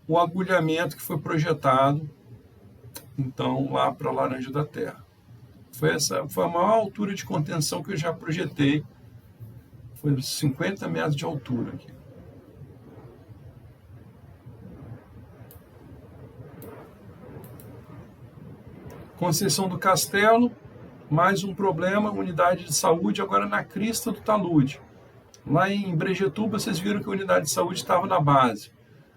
o agulhamento que foi projetado, então, lá para a Laranja da Terra. Foi a maior altura de contenção que eu já projetei. Foi 50 metros de altura aqui. Conceição do Castelo, mais um problema, unidade de saúde agora na crista do talude. Lá em Brejetuba, vocês viram que a unidade de saúde estava na base.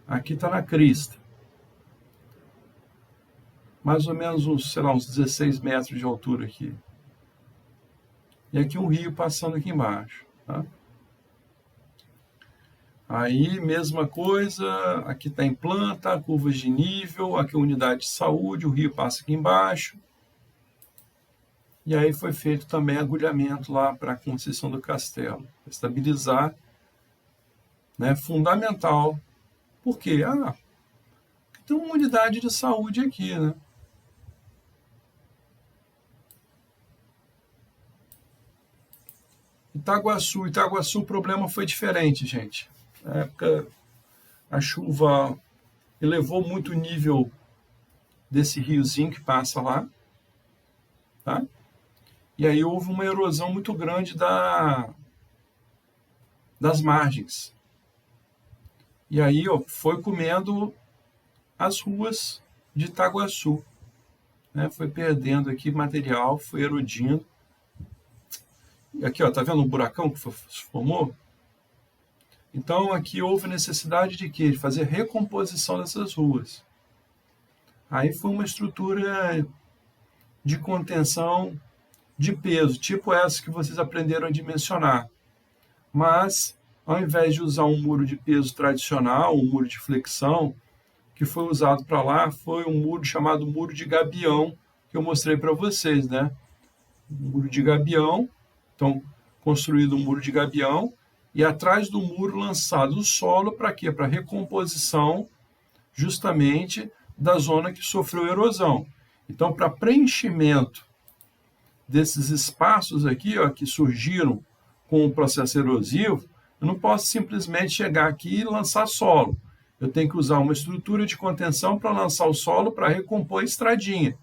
Aqui está na crista. Mais ou menos uns 16 metros de altura aqui. E aqui um rio passando aqui embaixo. Tá? Aí, mesma coisa, aqui está em planta, curvas de nível, aqui a unidade de saúde, o rio passa aqui embaixo. E aí foi feito também agulhamento lá para a Conceição do Castelo. Estabilizar, né, fundamental. Por quê? Tem uma unidade de saúde aqui, né? Itaguaçu, o problema foi diferente, gente. Na época, a chuva elevou muito o nível desse riozinho que passa lá, tá? E aí houve uma erosão muito grande das margens. E aí, ó, foi comendo as ruas de Itaguaçu, né? Foi perdendo aqui material, foi erodindo. E aqui, ó, tá vendo um buracão que se formou? Então, aqui houve necessidade de quê? De fazer recomposição dessas ruas. Aí foi uma estrutura de contenção de peso, tipo essa que vocês aprenderam a dimensionar. Mas, ao invés de usar um muro de peso tradicional, um muro de flexão, que foi usado para lá, foi um muro chamado muro de gabião, que eu mostrei para vocês, né? Um muro de gabião, então, construído um muro de gabião, e atrás do muro lançado o solo para quê? Para recomposição, justamente, da zona que sofreu erosão. Então, para preenchimento desses espaços aqui, ó, que surgiram com o processo erosivo, eu não posso simplesmente chegar aqui e lançar solo. Eu tenho que usar uma estrutura de contenção para lançar o solo para recompor a estradinha,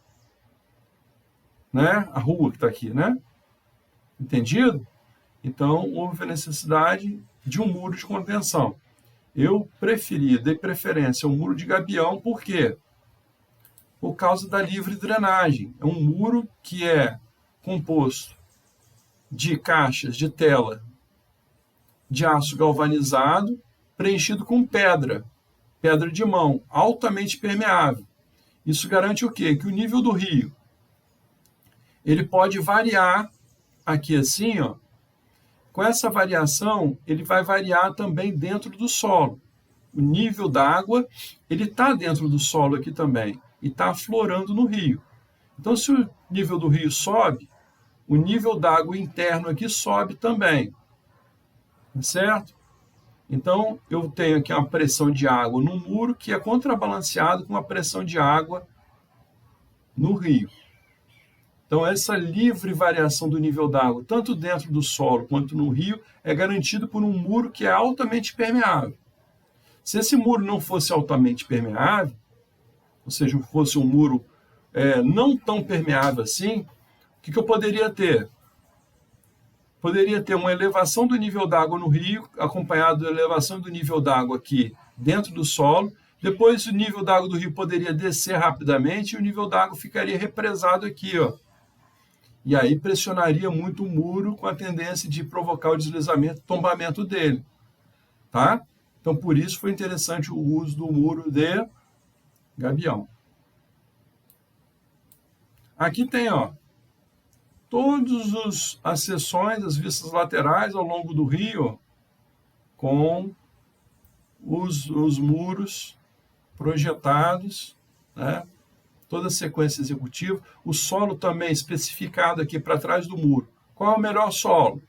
né? A rua que está aqui, né? Entendido? Então, houve a necessidade de um muro de contenção. Eu dei preferência ao muro de gabião, por quê? Por causa da livre drenagem. É um muro que é composto de caixas de tela de aço galvanizado, preenchido com pedra de mão, altamente permeável. Isso garante o quê? Que o nível do rio ele pode variar aqui assim, ó. Com essa variação, ele vai variar também dentro do solo. O nível da água, ele está dentro do solo aqui também, e está aflorando no rio. Então, se o nível do rio sobe, o nível da água interno aqui sobe também. Certo? Então, eu tenho aqui uma pressão de água no muro que é contrabalanceado com a pressão de água no rio. Então, essa livre variação do nível d'água, tanto dentro do solo quanto no rio, é garantido por um muro que é altamente permeável. Se esse muro não fosse altamente permeável, ou seja, fosse um muro não tão permeável assim, o que eu poderia ter? Poderia ter uma elevação do nível d'água no rio, acompanhado da elevação do nível d'água aqui dentro do solo. Depois, o nível d'água do rio poderia descer rapidamente e o nível d'água ficaria represado aqui, ó. E aí pressionaria muito o muro com a tendência de provocar o deslizamento, tombamento dele. Tá? Então, por isso foi interessante o uso do muro de gabião. Aqui tem, ó, todas as seções, as vistas laterais ao longo do rio, com os muros projetados, né? Toda a sequência executiva. O solo também especificado aqui para trás do muro. Qual é o melhor solo?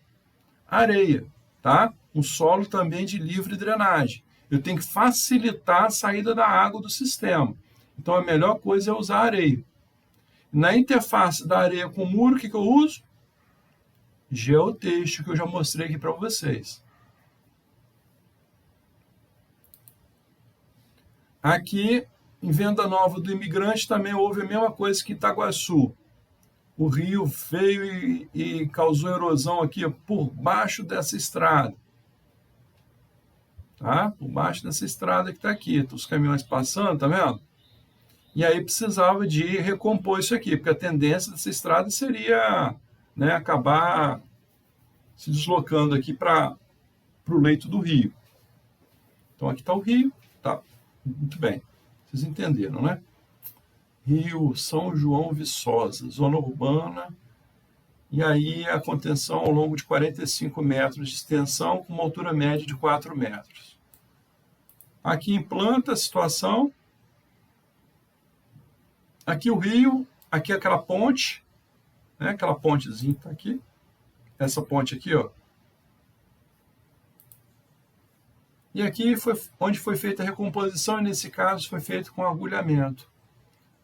Areia, tá? Um solo também de livre drenagem. Eu tenho que facilitar a saída da água do sistema. Então, a melhor coisa é usar areia. Na interface da areia com o muro, o que eu uso? Geotexto, que eu já mostrei aqui para vocês. Aqui, em Venda Nova do Imigrante, também houve a mesma coisa que Itaguaçu. O rio veio e causou erosão aqui por baixo dessa estrada. Tá? Por baixo dessa estrada que está aqui. Os caminhões passando, tá vendo? E aí precisava de recompor isso aqui, porque a tendência dessa estrada seria, né, acabar se deslocando aqui para o leito do rio. Então aqui está o rio, tá? Muito bem. Vocês entenderam, né? Rio São João Viçosa, zona urbana, e aí a contenção ao longo de 45 metros de extensão, com uma altura média de 4 metros. Aqui em planta a situação. Aqui o rio, aqui aquela ponte, né? Aquela pontezinha que está aqui. Essa ponte aqui, ó. E aqui foi onde foi feita a recomposição, e nesse caso foi feito com agulhamento.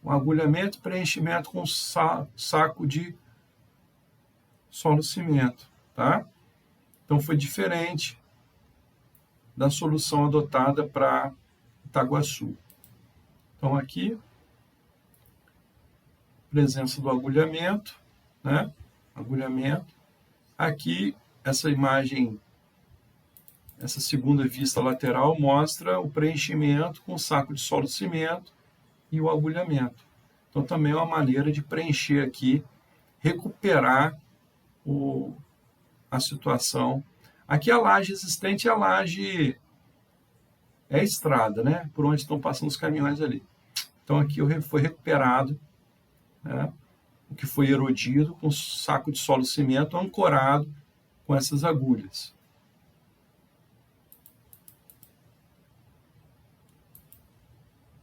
Um agulhamento e preenchimento com saco de solo cimento, tá? Então foi diferente da solução adotada para Itaguaçu. Então aqui, presença do agulhamento, né? Agulhamento. Aqui, essa imagem, essa segunda vista lateral mostra o preenchimento com saco de solo cimento e o agulhamento. Então também é uma maneira de preencher aqui, recuperar a situação. Aqui a laje existente é a laje, é a estrada, né? Por onde estão passando os caminhões ali. Então aqui foi recuperado, né, o que foi erodido com saco de solo cimento ancorado com essas agulhas.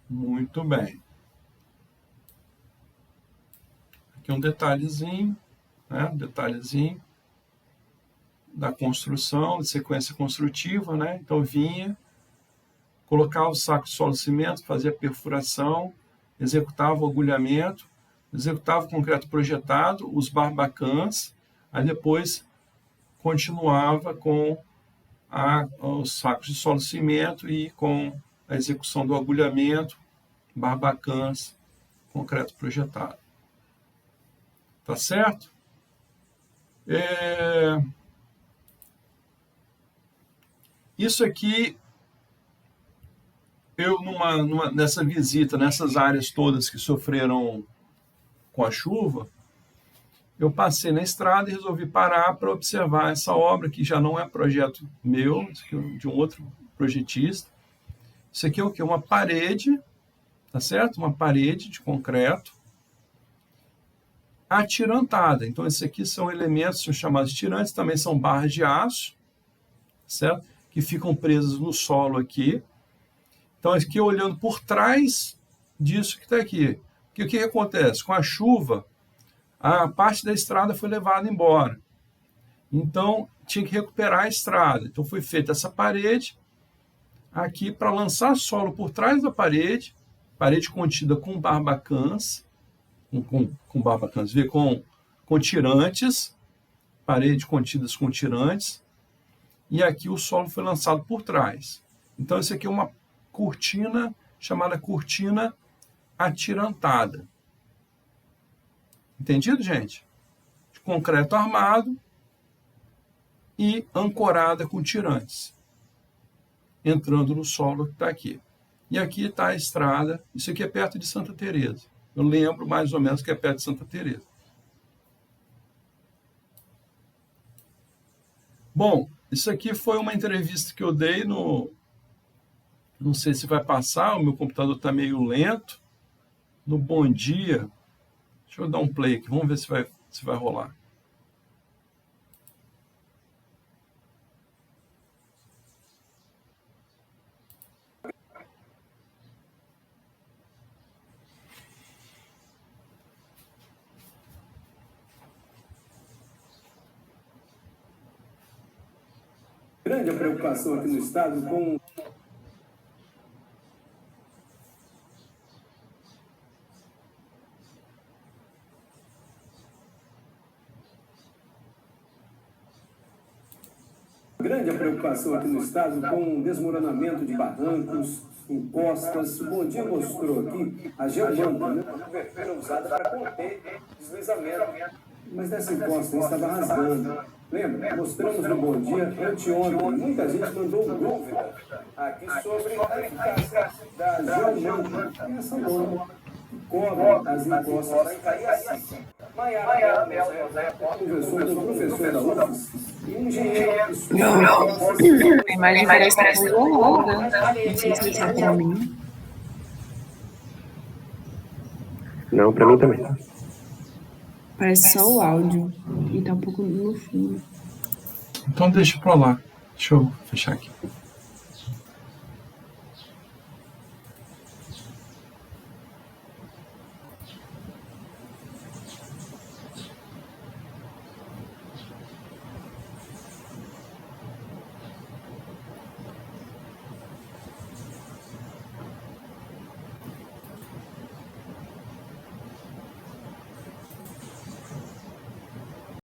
Muito bem. Aqui um detalhezinho, né, um detalhezinho da construção, de sequência construtiva, né? Então vinha, colocava o saco de solo cimento, fazia a perfuração, executava o agulhamento, executava o concreto projetado, os barbacãs, aí depois continuava com os sacos de solo cimento e com a execução do agulhamento, barbacãs, concreto projetado. Tá certo? Isso aqui, eu nessa visita, nessas áreas todas que sofreram com a chuva, eu passei na estrada e resolvi parar para observar essa obra, que já não é projeto meu, isso aqui é de um outro projetista. Isso aqui é o quê? Uma parede, tá certo? Uma parede de concreto atirantada. Então, esses aqui são elementos chamados tirantes, também são barras de aço, certo? Que ficam presas no solo aqui. Então, aqui olhando por trás disso que está aqui. Porque o que acontece? Com a chuva, a parte da estrada foi levada embora. Então, tinha que recuperar a estrada. Então, foi feita essa parede aqui para lançar solo por trás da parede, parede contida com barbacãs, com barbacãs, com tirantes, parede contidas com tirantes, e aqui o solo foi lançado por trás. Então, isso aqui é uma cortina chamada cortina atirantada. Entendido, gente? De concreto armado e ancorada com tirantes, entrando no solo que está aqui. E aqui está a estrada. Isso aqui é perto de Santa Teresa. Eu lembro mais ou menos que é perto de Santa Teresa. Bom, isso aqui foi uma entrevista que eu dei no Não sei se vai passar, o meu computador está meio lento. No Bom Dia, deixa eu dar um play aqui, vamos ver se vai rolar. Grande a preocupação aqui no estado com grande a preocupação aqui no estado com o desmoronamento de barrancos, encostas. O Bom Dia mostrou aqui a geomanta, né? A cobertura usada para conter deslizamento. Mas nessa encosta estava rasgando. Lembra? Mostramos no Bom Dia anteontem. Muita gente mandou dúvida aqui sobre a eficácia da geomanta. E essa norma cobre as encostas para cair assim. Maiara conversou com o professor da UFS e um engenheiro. A imagem parece que foi rolada. Não sei se isso é pra mim. Não, pra mim também. Parece só o áudio. E tá um pouco no fundo. Então deixa pra lá. Deixa eu fechar aqui.